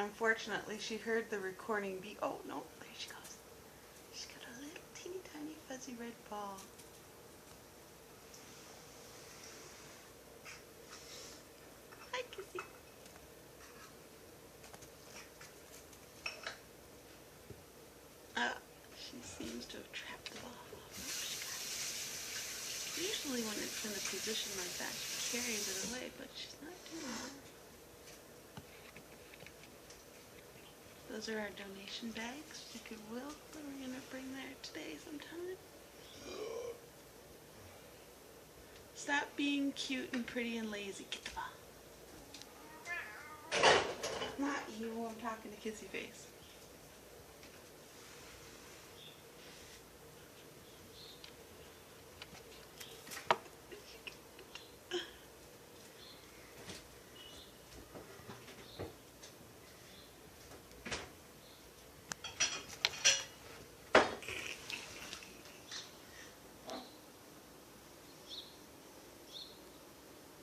unfortunately she heard the recording beep. Oh no, there she goes. She's got a little teeny tiny fuzzy red ball. Hi, Kissy. She seems to have trapped the ball. Oh, she got it. Usually when it's in a position like that, she carries it away, but she's not doing that. Those are our donation bags to Goodwill that we're going to bring there today sometime. Stop being cute and pretty and lazy. Get the ball. Not you, I'm talking to Kissy Face.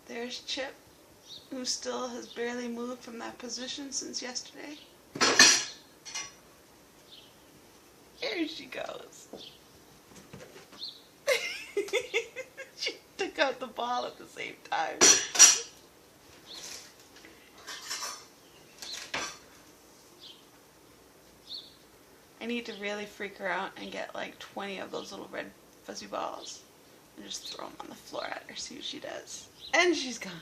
There's Chip, who still has barely moved from that position since yesterday. There she goes. She took out the ball at the same time. I need to really freak her out and get like 20 of those little red fuzzy balls and just throw them on the floor at her, see what she does. And she's gone.